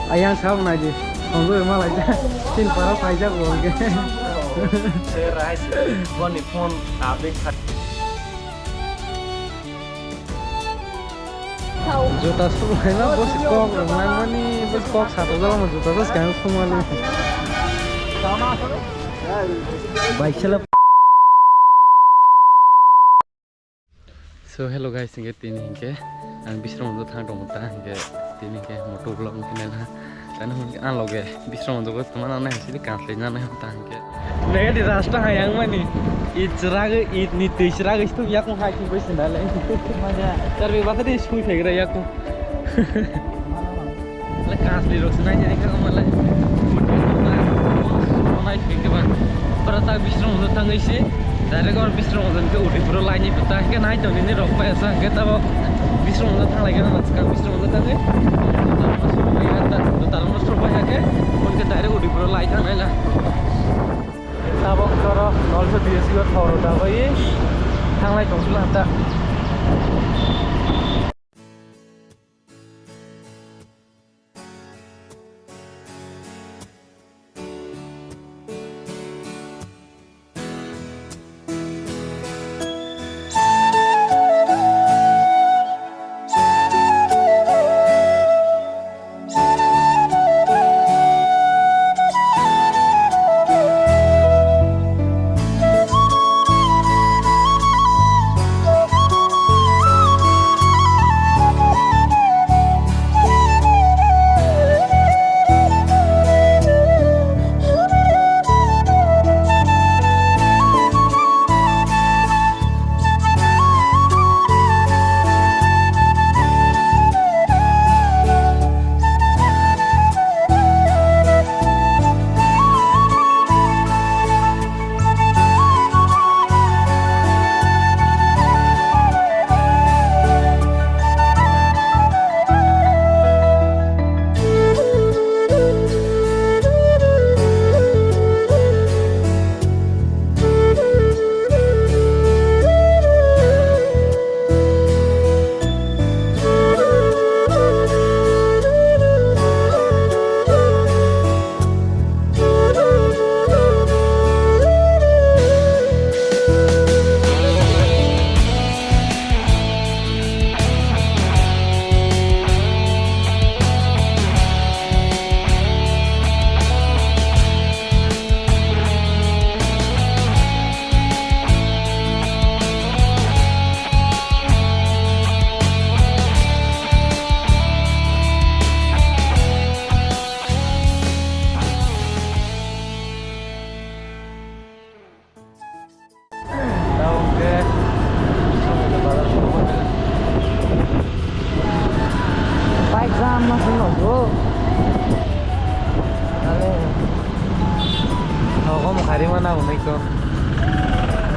ayang sao này gì còn người mà lại xin para phải chắc rồi cái Saya rasa one phone update juta semua na bos kok nang mani bos kok satu dalam juta terus kan semua lu baik celap. So hello guys, ini hingga ang bisro untuk thang dong ta hingga ini hingga motor vlog mungkin lah dan hingga an loge bisro untuk teman anak sini kansle na ta hingga nega di rasta hayang mani इचराग इतनी तीसराग इसको या को hiking पे संडाल है मजा तर भी बात है स्कूल फेंक रहा या को ले कांस ले रोक सुनाई जाने का मतलब मलाई फेंक के बाद परता बिस्ट्रम होता था इसे डायरेक्ट और बिस्ट्रम होता के उठी पूरा लाइन ही पता है कि नहीं तो नहीं रोक पाया ऐसा के तब बिस्ट्रम होता था लगे ना का बिस्ट्रम होता था के तो तालम नष्ट हो पाया के उनके डायरेक्ट उठी पूरा लाइन था नहीं ला Tabok toro nol so dia sih toro dapat ye, hang lain dong sulah tak. Hari mana aku naik kok?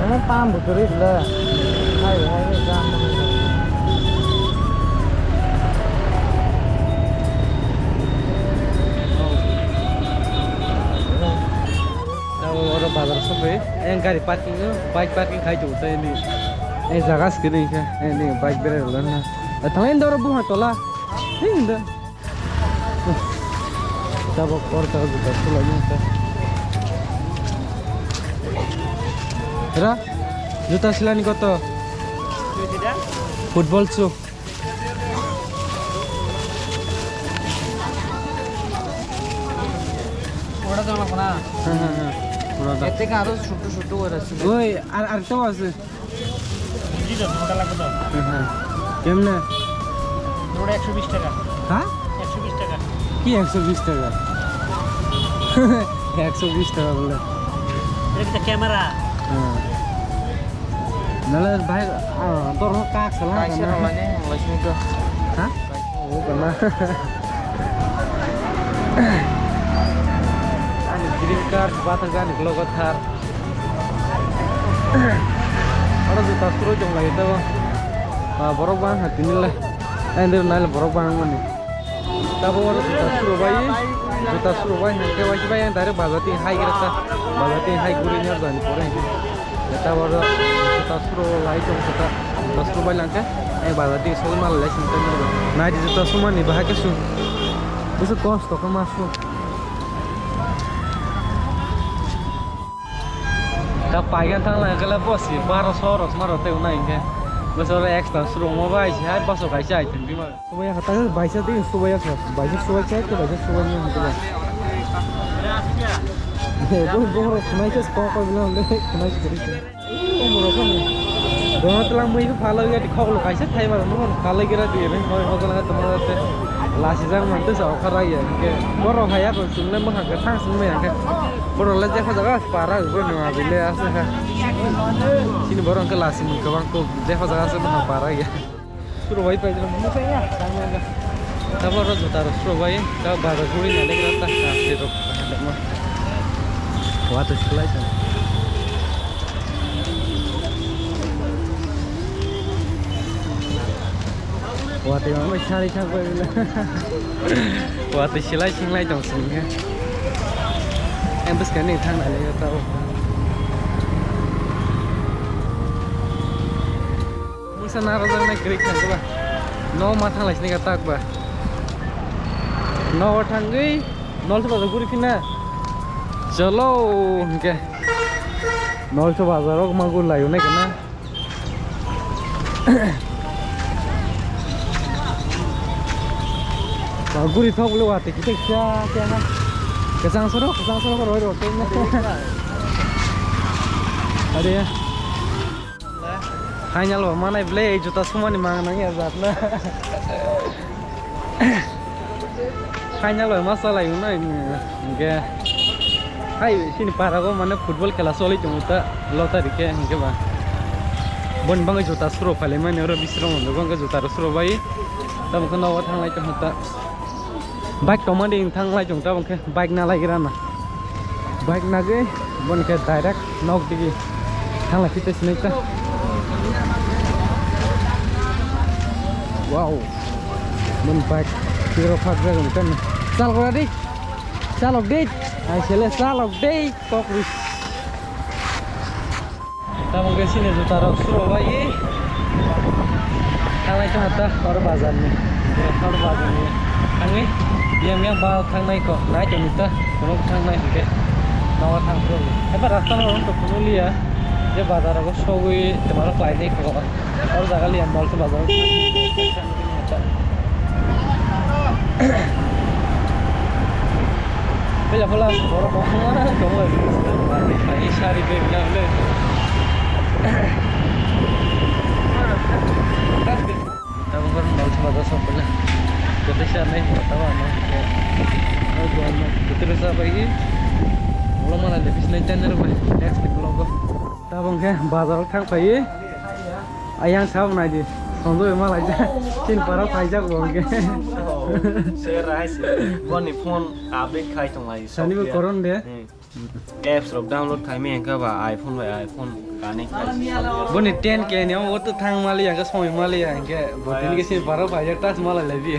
Ini paham betul lah. Ayo jam. Tahu orang bazar sampai, yang gari parking tu, bike parking khai tu ini. Ini jaga sekali kan, ini bike berada lah. Tahu ini orang bukan tola, ini dah. Coba orang tahu juga tu lagi tu. Ra, juta silani koto? Football shoe. Orang tu mana? Orang tu. Itu kan ada sutu orang sih. Oi, arti apa sih? Ini dah modal aku tu. Kemana? Roda 120 taka. Hah? 120 taka. Ki 120 taka? 120 taka boleh. Ini kita kamera. Nala baik, dorong kak salah kan? Kaisar awalnya Lasmi ke? Hah? Oh pernah. Ani green card, batas kan kalau kau thar. Orang tu tak suruh jom lagi tu. Borok bang hati ni lah. Ender nal borok bang mana? Tapi orang tu tak suruh bayi, nanti wajib bayi yang dari bagati high kita, bagati high kurinya dan kurang. Kita baru kita suruh lagi kita suruh bayi langkah, bagati semua malah lesson tu. Nah di kita semua ni bahagia su. Itu kos toko masuk. Kita pagi kan lah kalau bosi baru soros maru teu naik ke. Besok ekstra suruh mau bayi sih, hai besok aja itu gimana? Supaya katakan bayi tadi supaya apa? Bayi supaya cek ke bayi supaya ni gitu lah. Gue harus kenai ke sekolah bilang deh kenai ke cerita. Mereka ni. Doa telah itu kalau ya di kau lu kaisa thai baru nol kalau kira dia ni kau kalau teman tu lasi jang mantu sah kerja ya. Baru kaya kau sumber mah kerja tang sumber ya. Baru lagi apa jaga parah baru ni mah bila asal. Sini baru angkat lasi muka bang kau jaga jaga sumber parah ya. Suruh bayi pelajar mana saya? Tanya lah. Tapi baru juta suruh bayi. Kau baru kuri nanti kita tak kasih tu. Wah tu sekolah itu. Wah tu memang cari cakap ni. Wah tu silai singlai jom singa. Em bus kan ni thang nak lagi tahu. Musa narazan nak gerik kan tu bah. No matang lagi ni kata aku bah. No thang gay. Nol tu baru guri kena. चलो क्या knoll से बाजारों को मांगू लायु ने करना मांगू रिथों को लोग आते किसे क्या क्या ना कसं सरो को रोई रोटे में अरे hanya lo mana beli juta semua ni mangan ya zat na hanya lo masalah itu na ini hai sini para ko mana football kela soli jumuta lota dike hinge ba bon bang juta suro phale mane oro bisro mondo bang juta suro bai tam ko nawa thang lai jumuta bike to mane thang lai jumuta bang bike na lai gira na bike na ge bon ke direct nok digi thang lai kita sini ta wow bon bike hero phak ra kan chal ko di chal update ai selesai update fokus kita mungkin sini juta Surabaya kalau itu mata orang bazar ni orang bazar ni angin yang bawa thang naik kok naik jam itu kalau thang naik ke nawa thang tu apa rasta orang tu pun lihat dia bazar aku showy tempat lain ni kok orang jaga lihat mall tu bazar bây giờ là có bóng quá đúng rồi phải xa đi về nào lên ta vẫn còn đâu mà ra xong rồi kita xa này tahu mana oh bukan kita bisa pergi belum mana lebih selain channel apa next vlog ta vẫn ke bazar thang pergi ayang sao này đi xong rồi mà lại trên para phải chắc rồi ke saya rahsia bon ni phone update khai trong lại sani với coron đấy apps rồi download khai mình cái và iPhone với iPhone cả này bon ni 10k ni वो तो thang माली yang ke समय माली yang ke botin ke sin para phải chắc tas माला लेबी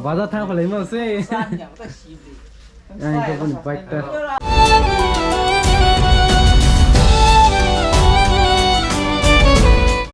बाजार thang phải lấy mà se yang ke bon bike ta